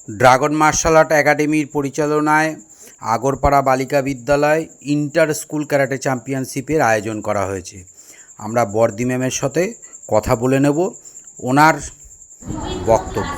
Dragon martial art একাডেমির পরিচালনায় আগরপাড়া বালিকা বিদ্যালয় ইন্টার স্কুল ক্যারাটে চ্যাম্পিয়নশিপের আয়োজন করা হয়েছে। আমরা বর্দি ম্যামের সাথে কথা বলে নেব ওনার বক্তব্য।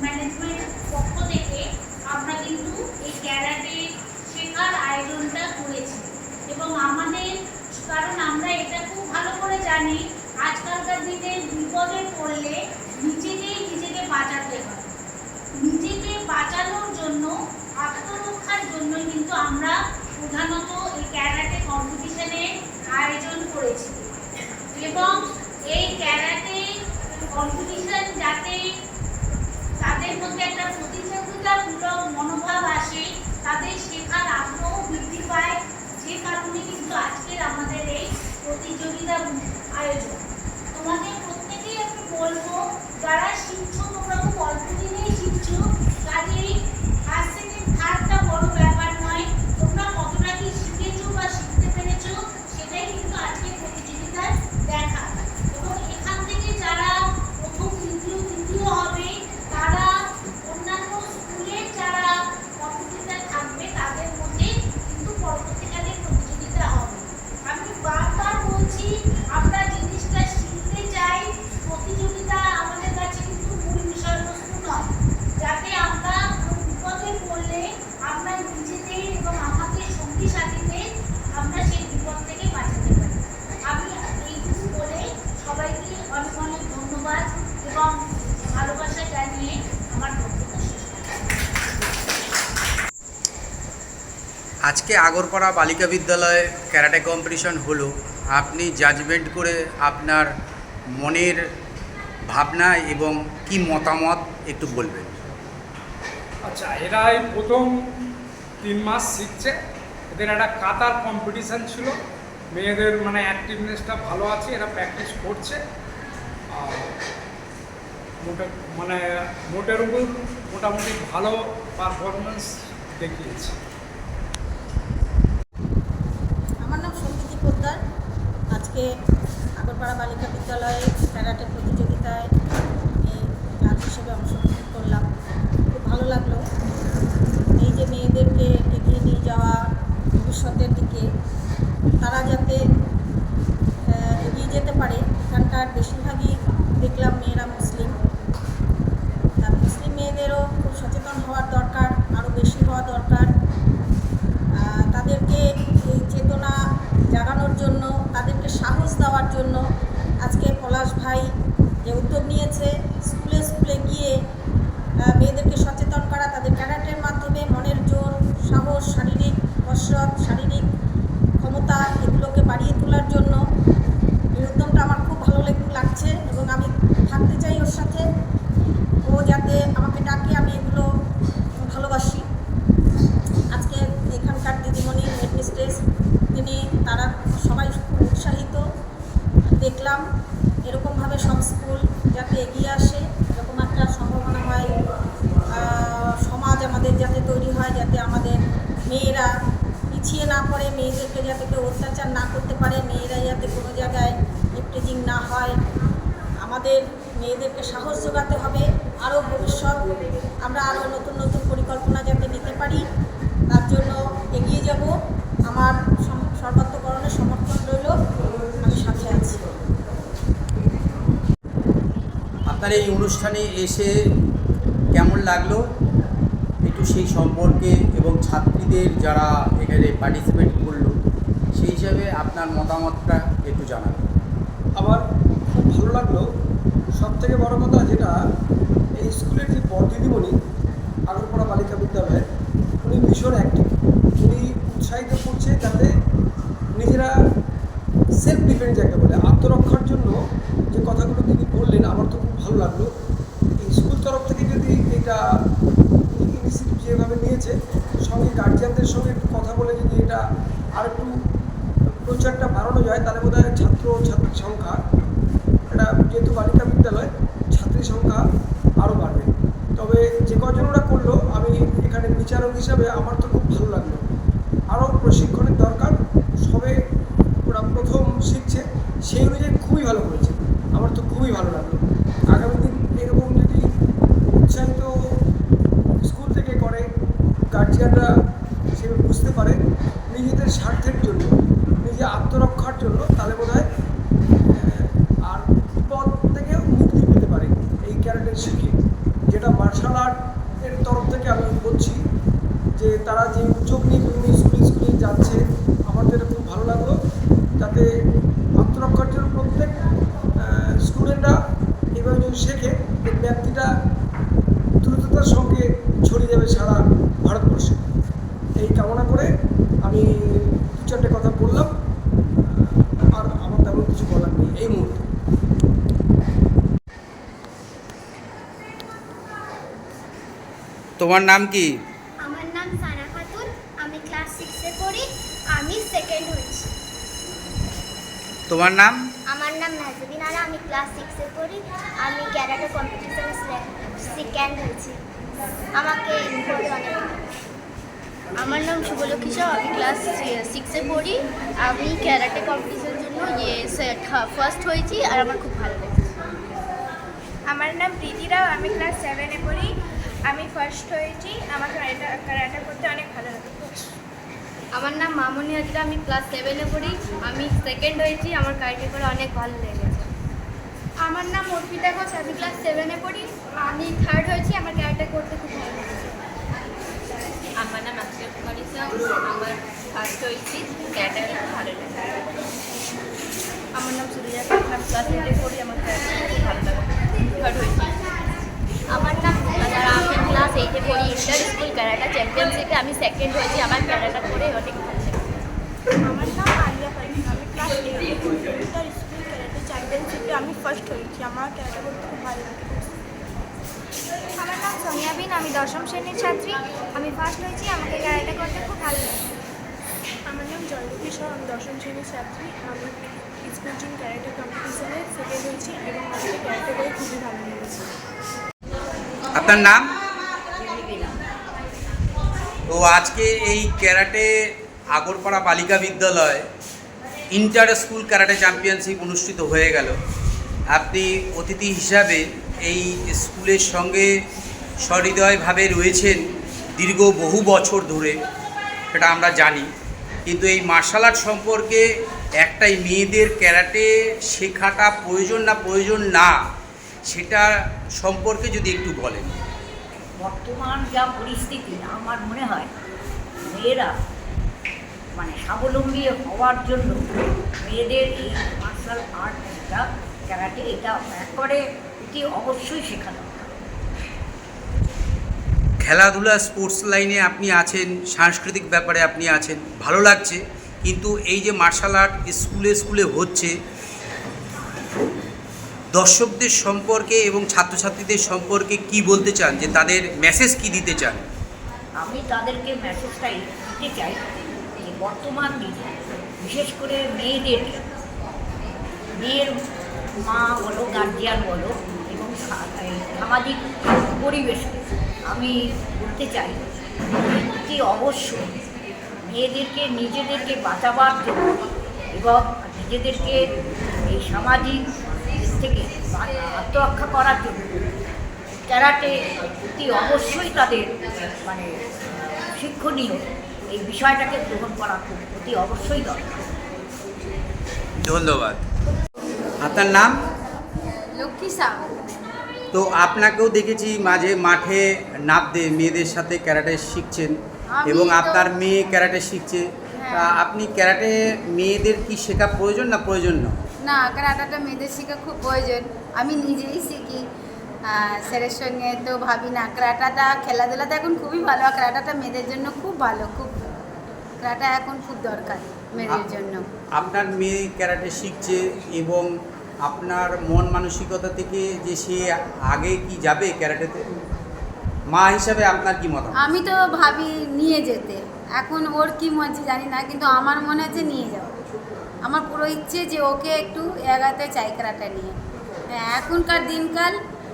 ম্যানেজমেন্ট পক্ষ থেকে আমরা কিন্তু এই ক্যারাটে শেখার আয়োজনটা করেছি এবং আমাদের কারণ আমরা এটা খুব ভালো করে জানি আজকালকার দিনে বিপদে পড়লে নিজেকে বাঁচাতে হয়। নিজেকে বাঁচানোর জন্য আত্মরক্ষার জন্যই কিন্তু আমরা প্রধানত এই ক্যারাটে কম্পিটিশনের আয়োজন করেছি এবং এই ক্যারাটে কম্পিটিশন যাতে তাদের মধ্যে একটা প্রতিযোগিতামূলক মনোভাব আসে, তাদের শেখার আগ্রহ বৃদ্ধি পায়, যে কারণে কিন্তু আজকের আমাদের এই প্রতিযোগিতা আয়োজন। তোমাদের প্রত্যেকেই আমি বলবো, যারা শিখছো তোমরা খুব অল্প দিনেই শিখছো, কাজেই ফার্স্ট সেকেন্ড থার্ডটা বড় ব্যাপার নয়, তোমরা কতটা কি শিখেছো বা শিখতে পেরেছো সেটাই কিন্তু আজকে প্রতিযোগিতার দেখা। এবং এখান থেকে যারা প্রথম তৃতীয় হবে তারা অন্যান্য স্কুলের যারা কম্পিটিটর থাকবে তাদের মধ্যে কিন্তু পরবর্তীকালে প্রতিযোগিতা হবে। আমি বারবার বলছি, আমরা জিনিসটা শিখতে চাই, প্রতিযোগিতা আমাদের কাছে কিন্তু মূল বিষয়বস্তু নয়, যাতে আমরা বিপদে পড়লে আমরা নিজেদের এবং আমাদের সঙ্গী সাথীদের আমরা সেই বিপদ থেকে বাঁচাতে পারি। আমি এইটুকু বলে সবাইকে অনেক অনেক ধন্যবাদ এবং ভালোবাসা জানিয়ে আমার বক্তব্য শেষ করছি। আজকে আগরপাড়া বালিকা বিদ্যালয়ে ক্যারাটে কম্পিটিশন হলো, আপনি জাজমেন্ট করে আপনার মনের ভাবনা এবং কি মতামত একটু বলবেন। আচ্ছা, এরা এই প্রথম 3 মাস শিখছে, এদের একটা কাতার কম্পিটিশান ছিল, মেয়েদের মানে অ্যাক্টিভনেসটা ভালো আছে, এরা প্র্যাকটিস করছে, আর মোটের উপর মোটামুটি ভালো পারফরমেন্স দেখিয়েছে। আমার নাম সঙ্গীতি পোদ্দার। আজকে আগরপাড়া বালিকা বিদ্যালয়ে ক্যারাটে প্রতিযোগিতায় আমি ক্লাব হিসেবে অংশগ্রহণ করলাম। খুব ভালো লাগলো। এই যে মেয়েদেরকে এগিয়ে নিয়ে যাওয়া ভবিষ্যতের দিকে, তারা যাতে এগিয়ে যেতে পারে। এখানকার বেশিরভাগই দেখলাম মেয়েরা মুসলিম। মুসলিম মেয়েদেরও খুব সচেতন হওয়ার দরকার, আরও বেশি হওয়া দরকার। তাদেরকে এই চেতনা জাগানোর জন্য, তাদেরকে সাহস দেওয়ার জন্য আজকে পলাশ ভাই যে উদ্যোগ নিয়েছে, স্কুলে স্কুলে গিয়ে মেয়েদেরকে সচেতন করা, তাদের ক্যারাটের মাধ্যমে মনের জোর, সাহস, শারীরিক কসরত, শারীরিক ক্ষমতা এগুলোকে বাড়িয়ে তোলার জন্য এই উদ্যমটা আমার খুব ভালো লাগছে এবং আমি থাকতে চাই ওর সাথে। ও যাতে আমাকে ডাকে, আমি এগুলো ভালোবাসি। আজকে এখানকার দিদিমণি হেডমিস্ট্রেস তারা সবাই উৎসাহিত দেখলাম। এরকমভাবে সব স্কুল যাতে এগিয়ে আসে, এরকম একটা সম্ভাবনা হয়, সমাজ আমাদের যাতে তৈরি হয়, যাতে আমাদের মেয়েরা পিছিয়ে না পড়ে, মেয়েদেরকে যাতে কেউ অত্যাচার না করতে পারে, মেয়েরা যাতে কোনো জায়গায় ইফটিজিং না হয়। আমাদের মেয়েদেরকে সাহস যোগাতে হবে, আরও ভবিষ্যৎ আমরা আরও নতুন নতুন পরিকল্পনা যাতে নিতে পারি, তার জন্য এগিয়ে যাব। আমার সর্বাত্মকরণের সমর্থন রইল, আমি সাথে আছি। আপনার এই অনুষ্ঠানে এসে কেমন লাগলো একটু সেই সম্পর্কে, এবং ছাত্রীদের যারা এখানে পার্টিসিপেট করলো সেই হিসাবে আপনার মতামতটা একটু জানাবেন। আমার খুব ভালো লাগলো। সবথেকে বড় কথা যেটা, এই স্কুলের যে দিদিমণি আগরপাড়া বালিকা বিদ্যালয়ে, উনি ভীষণ অ্যাক্টিভ। উনি উৎসাহিত করছে যাতে নিজেরা সেলফ ডিফেন্স যাকে বলে, আত্মরক্ষার জন্য যে কথাগুলো তিনি বললেন, আমার তো খুব ভালো লাগলো। এই স্কুল তরফ থেকে যদি এটা ইনিশিয়েটিভ যেভাবে নিয়েছে, সঙ্গে গার্জিয়ানদের সঙ্গে একটু কথা বলে যদি এটা আর একটু প্রচারটা বাড়ানো যায়, তাহলে বোধহয় ছাত্র ছাত্রীর সংখ্যা এটা ছাত্রছাত্রীর সংখ্যা আরও বাড়বে। তবে যে কজন ওরা করলো, আমি এখানে বিচারক হিসাবে আমার তো খুব ভালো লাগলো। আরও প্রশিক্ষণের দরকার, সবে ওরা প্রথম শিখছে, সেই অনুযায়ী খুবই ভালো করেছে, আমার তো খুবই ভালো লাগলো। আগামী দিন এরকম যদি উৎসাহিত স্কুল থেকে করে, গার্জিয়ানরা সেটা বুঝতে পারে নিজেদের স্বার্থের জন্য, নিজে আত্মরক্ষার জন্য, তাহলে বোধ হয় আর বিপদ থেকেও মুক্তি পেতে পারে এই ক্যারাটে শিখে। যেটা মার্শাল আর্টের তরফ থেকে আমি বলছি যে তারা যে উদ্যোগ নিয়ে বিভিন্ন স্কুলে যাচ্ছে, আমার তো এটা খুব ভালো লাগলো। যাতে আত্মরক্ষার জন্য প্রত্যেক স্টুডেন্টরা এভাবে যদি শেখে, এই ব্যক্তিটা দ্রুততার সঙ্গে ছড়িয়ে যাবে সারা ভারতবর্ষে। এই কামনা করে আমি 2-4টে কথা বললাম, আর আমার তেমন কিছু বলার নেই এই মুহূর্তে। তোমার নাম কি? আমার নাম সানা খাতুন, আমি ক্লাস 6-এ পড়ি, আমি সেকেন্ড হয়েছি। তোমার নাম? আমার নাম নাজবিন আরা, আমি ক্লাস 6-এ পড়ি, আমি ক্যারাটে কম্পিটিশনে সেকেন্ড হয়েছি। আমাকে পড়ে অনেক ভালো লাগে। আমার নাম শুভলক্ষী সাউ, আমি ক্লাস 6-এ পড়ি, আমি ক্যারাটে কম্পিটিশনের জন্য ফার্স্ট হয়েছি আর আমার খুব ভালো লেগেছে। আমার নাম প্রীতি রাও, আমি ক্লাস 7-এ পড়ি, আমি ফার্স্ট হয়েছি। আমার ক্যারাটে করতে অনেক ভালো লাগে। আমার নাম মামনি হাজরা, আমি ক্লাস 7-এ পড়ি, আমি সেকেন্ড হয়েছি, আমার ক্যারাটে করে অনেক ভালো লেগেছে। আমার নাম অর্পিতা ঘোষ, আমি ক্লাস 7-এ পড়ি, আমি থার্ড হয়েছি, আমার ক্যারাটে করতে খুব ভালো লেগেছে। আমার নাম অক্ষয় কুমারী সাউ, আমার ফার্স্ট হয়েছি, ক্যারাটে খুব ভালো লেগেছে। আমার নাম সুরিয়া সাউ, আমি ক্লাস 8-এ পড়ি, আমার ক্যারাটে খুব ভালো লাগে, থার্ড হয়েছি। আমার নাম যারা, আমি ক্লাস 8-এ পড়ি, ইন্টার স্কুল ক্যারাটে চ্যাম্পিয়নশিপে আমি সেকেন্ড হয়েছি, আমার ক্যারাটে করে অনেক ভালো লেগেছে। আমার নাম আলিয়া পারভিন, আমি ক্লাস 8-এ পড়ি, ইন্টার স্কুল ক্যারাটে চ্যাম্পিয়নশিপে আমি ফার্স্ট হয়েছি, আমার ক্যারাটে করতে খুব ভালো লাগে। আমার নাম সোনিয়া বিন, আমি 10ম শ্রেণীর ছাত্রী, আমি ফার্স্ট হয়েছি, আমাকে ক্যারাটে করতে খুব ভালো লাগে। আমার নাম জয়লক্ষ্মী সাউ, আমি 10ম শ্রেণীর ছাত্রী, আমি স্কুল টিম ক্যারাটে কম্পিটিশনে সেকেন্ড হয়েছি এবং আমাকে ক্যারাটে করে খুবই ভালো লেগেছে। আপনার নাম? তো আজকে এই ক্যারাটে আগরপাড়া বালিকা বিদ্যালয় ইন্টার স্কুল ক্যারাটে চ্যাম্পিয়নশিপ অনুষ্ঠিত হয়ে গেল। আপনি অতিথি হিসাবে এই স্কুলের সঙ্গে সহৃদয়ভাবে রয়েছেন দীর্ঘ বহু বছর ধরে, সেটা আমরা জানি, কিন্তু এই মার্শাল আর্ট সম্পর্কে একটাই মেয়েদের ক্যারাটে শেখাটা প্রয়োজন না সেটা সম্পর্কে যদি একটু বলেন। বর্তমান যা পরিস্থিতি, আমার মনে হয় মেয়েরা মানে স্বাবলম্বী হওয়ার জন্য মেয়েদের এই মার্শাল আর্ট যেটা ক্যারাটে, এটা একবারে অতি অবশ্যই শেখা দরকার। খেলাধুলা স্পোর্টস লাইনে আপনি আছেন, সাংস্কৃতিক ব্যাপারে আপনি আছেন, ভালো লাগছে, কিন্তু এই যে মার্শাল আর্ট স্কুলে হচ্ছে, দর্শকদের সম্পর্কে এবং ছাত্রছাত্রীদের সম্পর্কে কি বলতে চান, যে তাদের মেসেজ কি দিতে চান? আমি তাদেরকে মেসেজটাই দিতে চাই যে বর্তমান দিনে বিশেষ করে মেয়েদেরকে, মেয়ের মা বলো, গার্জিয়ান বলো, এবং সামাজিক পরিবেশকে আমি বলতে চাই অতি অবশ্যই মেয়েদেরকে নিজেদেরকে বাঁচাবার জন্য এবং নিজেদেরকে এই সামাজিক থেকে আত্মরক্ষা করার জন্য ক্যারাটে অতি অবশ্যই তাদের মানে শিক্ষণীয় এই বিষয়টাকে গ্রহণ করা খুব অতি অবশ্যই দরকার। ধন্যবাদ। আপনার নাম? লক্ষ্মী সাউ। তো আপনাকেও দেখেছি মাঝে মাঠে নামতে, মেয়েদের সাথে ক্যারাটে শিখছেন এবং আপনার মেয়ে ক্যারাটে শিখছে। তা আপনি ক্যারাটে মেয়েদের কি শেখা প্রয়োজন না? না, ক্যারাটেটা মেয়েদের শেখা খুব প্রয়োজন। আমি নিজেই শিখি, স্যারের সঙ্গে তো ভাবি না। ক্যারাটেটা খেলাধুলাতে এখন খুবই ভালো, আর ক্যারাটেটা মেয়েদের জন্য খুব ভালো, ক্যারাটে এখন খুব দরকার মেয়েদের জন্য। আপনার মেয়ে ক্যারাটে শিখছে এবং আপনার মন মানসিকতা থেকে যে সে আগে কি যাবে ক্যারাটেতে, মা হিসাবে আপনার কি মত? আমি তো ভাবি নিয়ে যেতে, এখন ওর কি মর্জি জানি না, কিন্তু আমার মনে হচ্ছে নিয়ে যাও। আমার পুরো ইচ্ছে যে ওকে একটু এগাতে চাই ক্যারাটে নিয়ে। এখনকার দিনকাল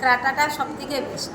ক্রাটাটা সব থেকে বেস্ট।